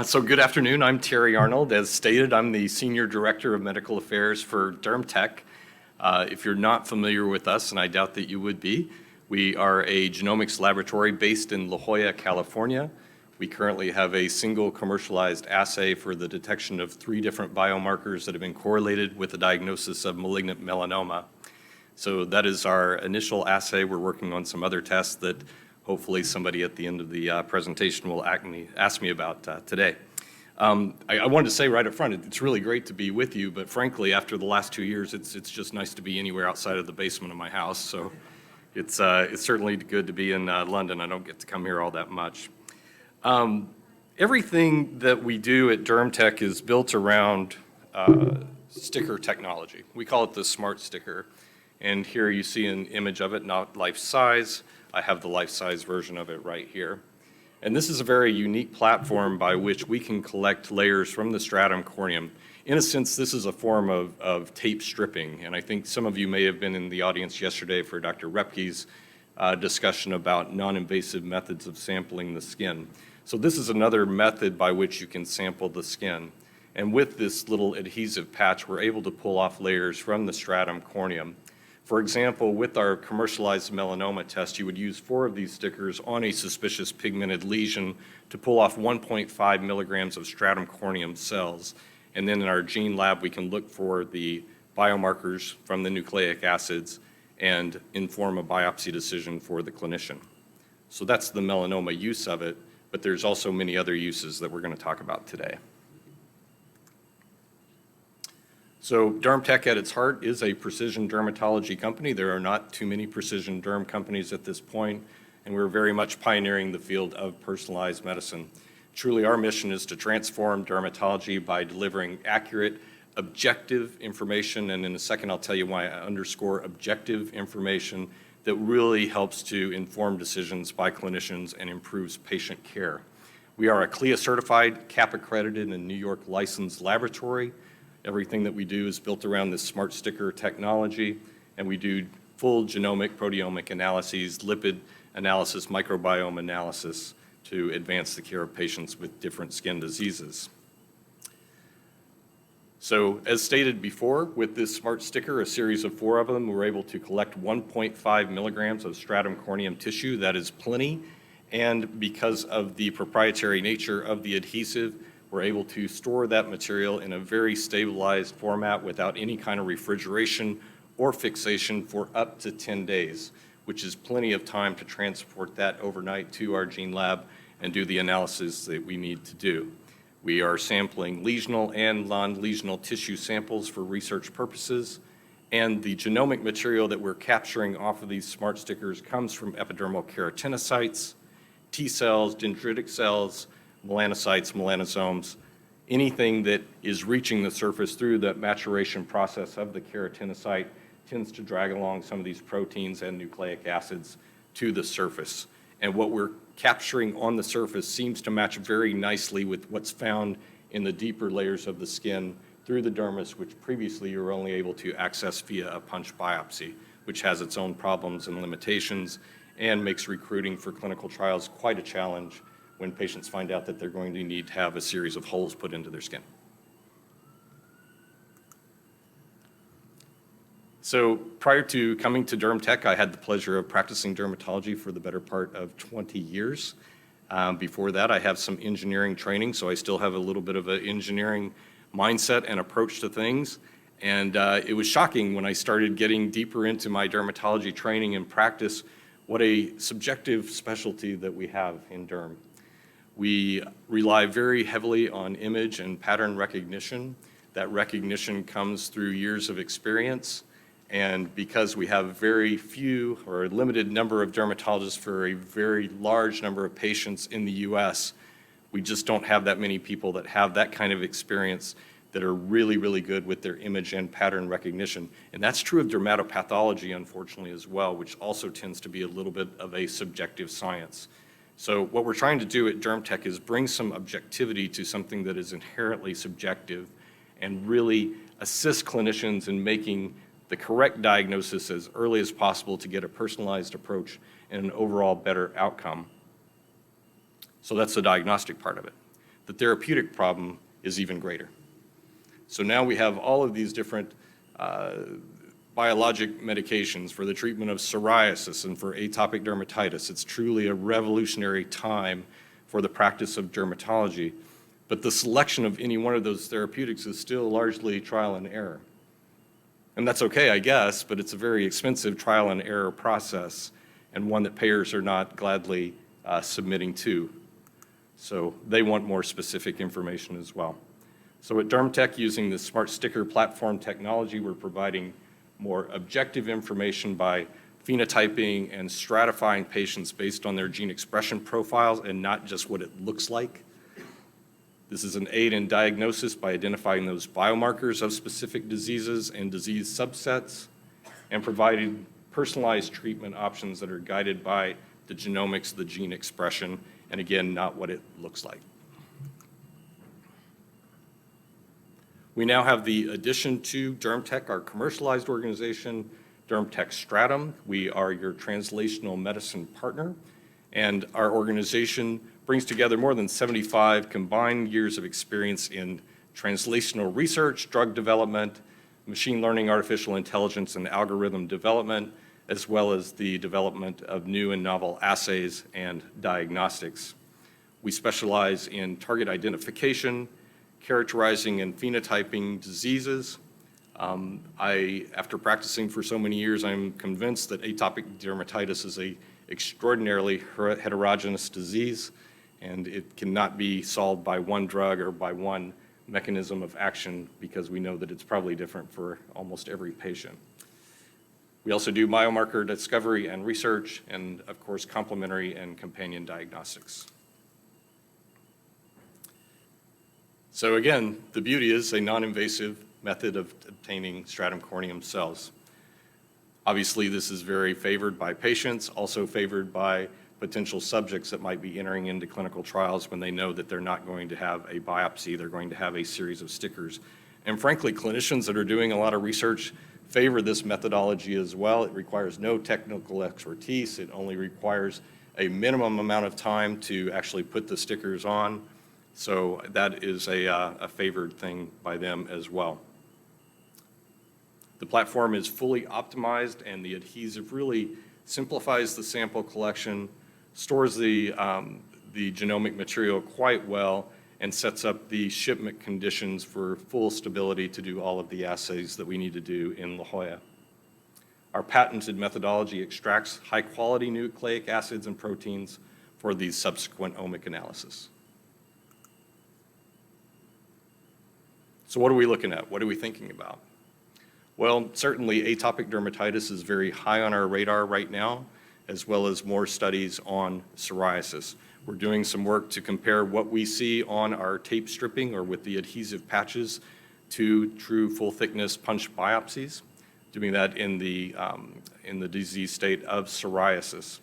So good afternoon. I'm Terry Arnold. As stated, I'm the Senior Director of Medical Affairs for DermTech. If you're not familiar with us, and I doubt that you would be, we are a genomics laboratory based in La Jolla, California. We currently have a single commercialized assay for the detection of 3 different biomarkers that have been correlated with the diagnosis of malignant melanoma. So that is our initial assay. We're working on some other tests that hopefully somebody at the end of the presentation will ask me about today. I wanted to say right up front, it's really great to be with you, but frankly, after the last 2 years, it's just nice to be anywhere outside of the basement of my house. So it's certainly good to be in London. I don't get to come here all that much. Everything that we do at DermTech is built around sticker technology. We call it the smart sticker. And here you see an image of it, not life size. I have the life-size version of it right here. And this is a very unique platform by which we can collect layers from the stratum corneum. In a sense, this is a form of tape stripping, and I think some of you may have been in the audience yesterday for Dr. Repke's discussion about non-invasive methods of sampling the skin. So this is another method by which you can sample the skin. And with this little adhesive patch, we're able to pull off layers from the stratum corneum. For example, with our commercialized melanoma test, you would use 4 of these stickers on a suspicious pigmented lesion to pull off 1.5 milligrams of stratum corneum cells. And then in our gene lab, we can look for the biomarkers from the nucleic acids and inform a biopsy decision for the clinician. So that's the melanoma use of it, but there's also many other uses that we're going to talk about today. So DermTech at its heart is a precision dermatology company. There are not too many precision derm companies at this point, and we're very much pioneering the field of personalized medicine. Truly, our mission is to transform dermatology by delivering accurate, objective information, and in a second I'll tell you why I underscore objective information that really helps to inform decisions by clinicians and improves patient care. We are a CLIA certified, CAP accredited, and New York licensed laboratory. Everything that we do is built around this smart sticker technology, and we do full genomic, proteomic analyses, lipid analysis, microbiome analysis to advance the care of patients with different skin diseases. So as stated before, with this smart sticker, a series of 4 of them, we're able to collect 1.5 milligrams of stratum corneum tissue. That is plenty, and because of the proprietary nature of the adhesive, we're able to store that material in a very stabilized format without any kind of refrigeration or fixation for up to 10 days, which is plenty of time to transport that overnight to our gene lab and do the analysis that we need to do. We are sampling lesional and non-lesional tissue samples for research purposes, and the genomic material that we're capturing off of these smart stickers comes from epidermal keratinocytes, T cells, dendritic cells, melanocytes, melanosomes, anything that is reaching the surface through the maturation process of the keratinocyte tends to drag along some of these proteins and nucleic acids to the surface. And what we're capturing on the surface seems to match very nicely with what's found in the deeper layers of the skin through the dermis, which previously you were only able to access via a punch biopsy, which has its own problems and limitations and makes recruiting for clinical trials quite a challenge when patients find out that they're going to need to have a series of holes put into their skin. So prior to coming to DermTech, I had the pleasure of practicing dermatology for the better part of 20 years. Before that, I have some engineering training, so I still have a little bit of an engineering mindset and approach to things. And it was shocking when I started getting deeper into my dermatology training and practice what a subjective specialty that we have in derm. We rely very heavily on image and pattern recognition. That recognition comes through years of experience, and because we have very few or a limited number of dermatologists for a very large number of patients in the US, we just don't have that many people that have that kind of experience that are really, really good with their image and pattern recognition. And that's true of dermatopathology, unfortunately, as well, which also tends to be a little bit of a subjective science. So what we're trying to do at DermTech is bring some objectivity to something that is inherently subjective and really assist clinicians in making the correct diagnosis as early as possible to get a personalized approach and an overall better outcome. So that's the diagnostic part of it. the therapeutic problem is even greater. So now we have all of these different biologic medications for the treatment of psoriasis and for atopic dermatitis. It's truly a revolutionary time for the practice of dermatology. But the selection of any one of those therapeutics is still largely trial and error. And that's okay, I guess, but it's a very expensive trial and error process, and one that payers are not gladly submitting to. So they want more specific information as well. So at DermTech, using the Smart Sticker platform technology, we're providing more objective information by phenotyping and stratifying patients based on their gene expression profiles and not just what it looks like. This is an aid in diagnosis by identifying those biomarkers of specific diseases and disease subsets, and providing personalized treatment options that are guided by the genomics, the gene expression, and again, not what it looks like. We now have the addition to DermTech, our commercialized organization, DermTech Stratum. We are your translational medicine partner, and our organization brings together more than 75 combined years of experience in translational research, drug development, machine learning, artificial intelligence, and algorithm development, as well as the development of new and novel assays and diagnostics. We specialize in target identification, characterizing and phenotyping diseases. After practicing for so many years, I'm convinced that atopic dermatitis is an extraordinarily heterogeneous disease, and it cannot be solved by one drug or by one mechanism of action, because we know that it's probably different for almost every patient. We also do biomarker discovery and research, and of course, complementary and companion diagnostics. So again, the beauty is a non-invasive method of obtaining stratum corneum cells. Obviously, this is very favored by patients, also favored by potential subjects that might be entering into clinical trials when they know that they're not going to have a biopsy, they're going to have a series of stickers. And frankly, clinicians that are doing a lot of research favor this methodology as well. It requires no technical expertise. It only requires a minimum amount of time to actually put the stickers on. So that is a favored thing by them as well. The platform is fully optimized, and the adhesive really simplifies the sample collection, stores the genomic material quite well, and sets up the shipment conditions for full stability to do all of the assays that we need to do in La Jolla. Our patented methodology extracts high-quality nucleic acids and proteins for the subsequent omic analysis. So what are we looking at? What are we thinking about? Well, certainly atopic dermatitis is very high on our radar right now, as well as more studies on psoriasis. We're doing some work to compare what we see on our tape stripping or with the adhesive patches to true full thickness punch biopsies, doing that in the disease state of psoriasis.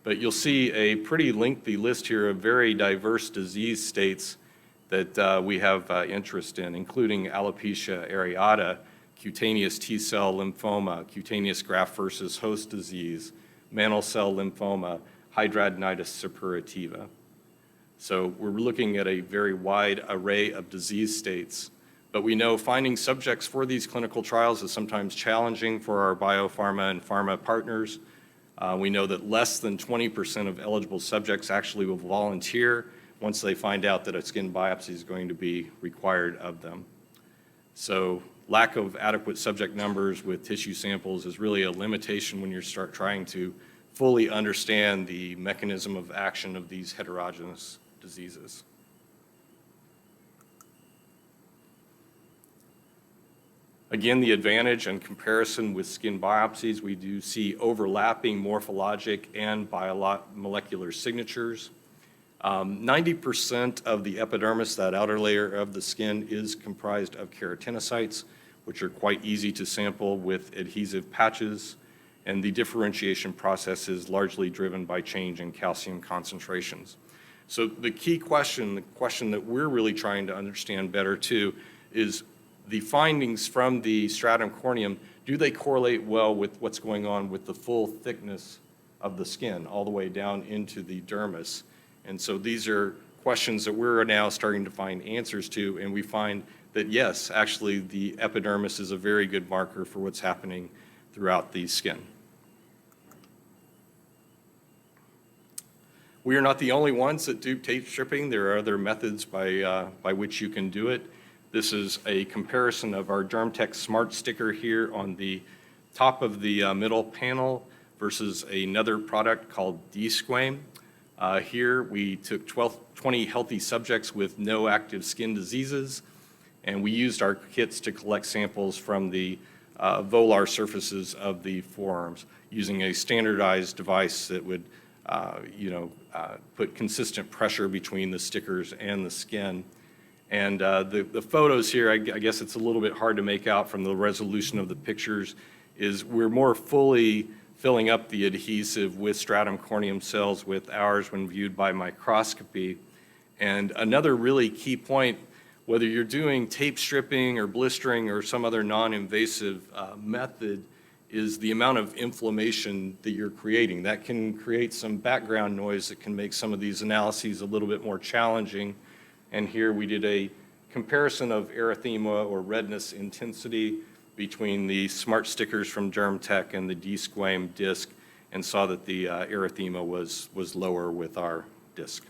But you'll see a pretty lengthy list here of very diverse disease states that we have interest in, including alopecia areata, cutaneous T-cell lymphoma, cutaneous graft versus host disease, mantle cell lymphoma, hidradenitis suppurativa. So we're looking at a very wide array of disease states, but we know finding subjects for these clinical trials is sometimes challenging for our biopharma and pharma partners. We know that less than 20% of eligible subjects actually will volunteer once they find out that a skin biopsy is going to be required of them. So lack of adequate subject numbers with tissue samples is really a limitation when you start trying to fully understand the mechanism of action of these heterogeneous diseases. Again, the advantage and comparison with skin biopsies, we do see overlapping morphologic and molecular signatures. 90% of the epidermis, that outer layer of the skin, is comprised of keratinocytes, which are quite easy to sample with adhesive patches, and the differentiation process is largely driven by change in calcium concentrations. So the key question, the question that we're really trying to understand better too, is the findings from the stratum corneum, do they correlate well with what's going on with the full thickness of the skin all the way down into the dermis? And so these are questions that we're now starting to find answers to, and we find that yes, actually the epidermis is a very good marker for what's happening throughout the skin. We are not the only ones that do tape stripping. There are other methods by which you can do it. This is a comparison of our DermTech Smart Sticker here on the top of the middle panel versus another product called D-Squame. Here we took 20 healthy subjects with no active skin diseases, and we used our kits to collect samples from the volar surfaces of the forearms using a standardized device that would put consistent pressure between the stickers and the skin. And the photos here, I guess it's a little bit hard to make out from the resolution of the pictures, is we're more fully filling up the adhesive with stratum corneum cells with ours when viewed by microscopy. And another really key point, whether you're doing tape stripping or blistering or some other non-invasive method, is the amount of inflammation that you're creating. That can create some background noise that can make some of these analyses a little bit more challenging. And here we did a comparison of erythema or redness intensity between the smart stickers from DermTech and the D-Squame disc, and saw that the erythema was lower with our disc.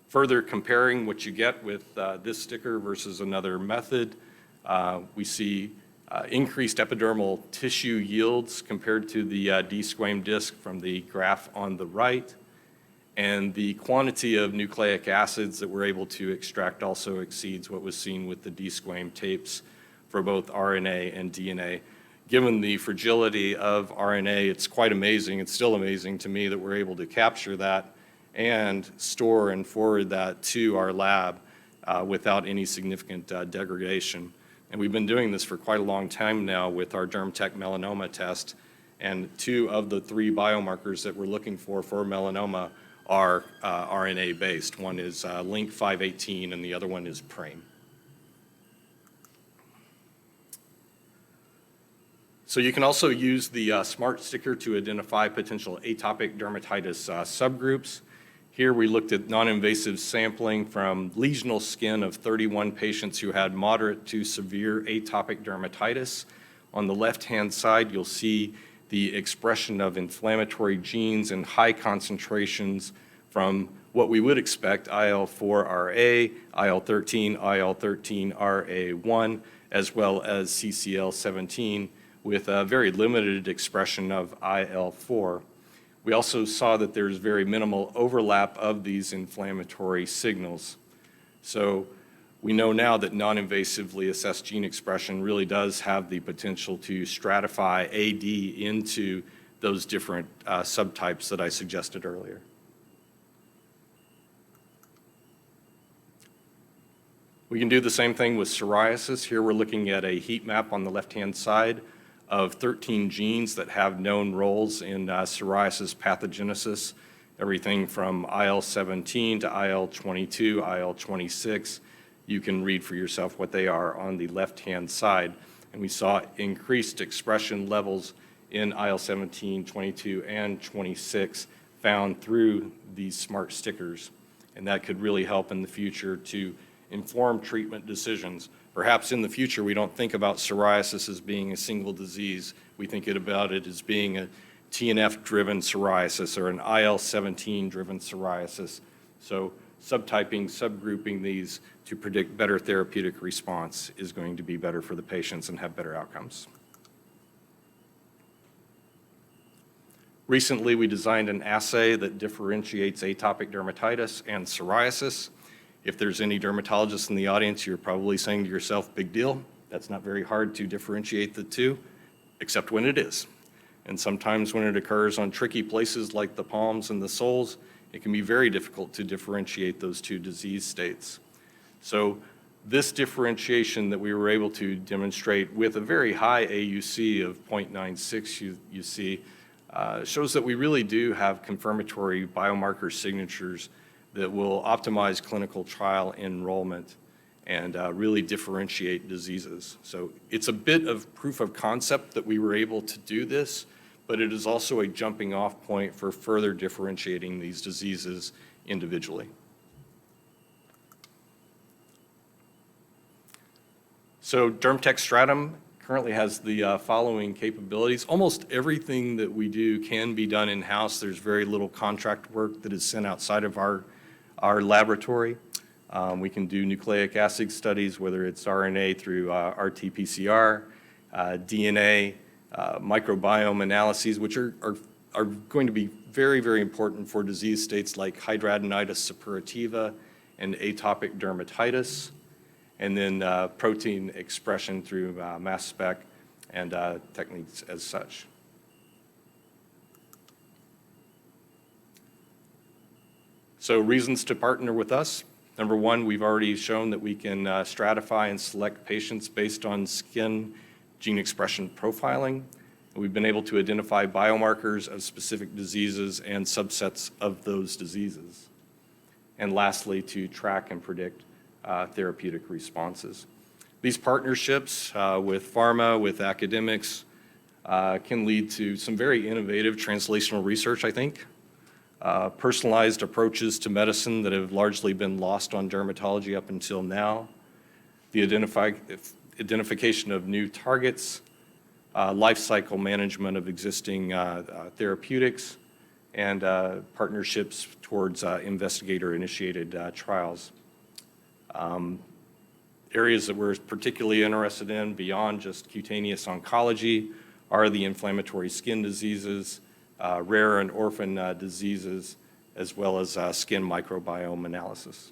Further comparing what you get with this sticker versus another method, we see increased epidermal tissue yields compared to the D-Squame disc from the graph on the right. And the quantity of nucleic acids that we're able to extract also exceeds what was seen with the D-Squame tapes for both RNA and DNA. Given the fragility of RNA, it's quite amazing. It's still amazing to me that we're able to capture that and store and forward that to our lab without any significant degradation. And we've been doing this for quite a long time now with our DermTech melanoma test. And 2 of the 3 biomarkers that we're looking for melanoma are RNA-based. One is link 518 and the other one is PRAME. So you can also use the smart sticker to identify potential atopic dermatitis subgroups. Here we looked at non-invasive sampling from lesional skin of 31 patients who had moderate to severe atopic dermatitis. On the left-hand side, you'll see the expression of inflammatory genes in high concentrations from what we would expect, IL-4RA, IL-13, IL-13RA1, as well as CCL17, with a very limited expression of IL-4. We also saw that there's very minimal overlap of these inflammatory signals. So we know now that non-invasively assessed gene expression really does have the potential to stratify AD into those different subtypes that I suggested earlier. We can do the same thing with psoriasis. Here we're looking at a heat map on the left-hand side of 13 genes that have known roles in psoriasis pathogenesis, everything from IL-17 to IL-22, IL-26. You can read for yourself what they are on the left-hand side. And we saw increased expression levels in IL-17, 22, and 26 found through these smart stickers. And that could really help in the future to inform treatment decisions. Perhaps in the future, we don't think about psoriasis as being a single disease. We think about it as being a TNF-driven psoriasis or an IL-17-driven psoriasis. So subtyping, subgrouping these to predict better therapeutic response is going to be better for the patients and have better outcomes. Recently, we designed an assay that differentiates atopic dermatitis and psoriasis. If there's any dermatologists in the audience, you're probably saying to yourself, big deal. That's not very hard to differentiate the two, except when it is. And sometimes when it occurs on tricky places like the palms and the soles, it can be very difficult to differentiate those two disease states. So this differentiation that we were able to demonstrate with a very high AUC of 0.96 you see, shows that we really do have confirmatory biomarker signatures that will optimize clinical trial enrollment and really differentiate diseases. So it's a bit of proof of concept that we were able to do this, but it is also a jumping off point for further differentiating these diseases individually. So DermTech Stratum currently has the following capabilities. Almost everything that we do can be done in-house. There's very little contract work that is sent outside of our laboratory. We can do nucleic acid studies, whether it's RNA through RT-PCR, DNA, microbiome analyses, which are going to be very, very important for disease states like hidradenitis suppurativa and atopic dermatitis, and then protein expression through mass spec and techniques as such. So reasons to partner with us. Number one, we've already shown that we can stratify and select patients based on skin gene expression profiling. We've been able to identify biomarkers of specific diseases and subsets of those diseases. And lastly, to track and predict therapeutic responses. These partnerships with pharma, with academics, can lead to some very innovative translational research, I think. Personalized approaches to medicine that have largely been lost on dermatology up until now. The identification of new targets, life cycle management of existing therapeutics, and partnerships towards investigator-initiated trials. Areas that we're particularly interested in beyond just cutaneous oncology are the inflammatory skin diseases, rare and orphan diseases, as well as skin microbiome analysis.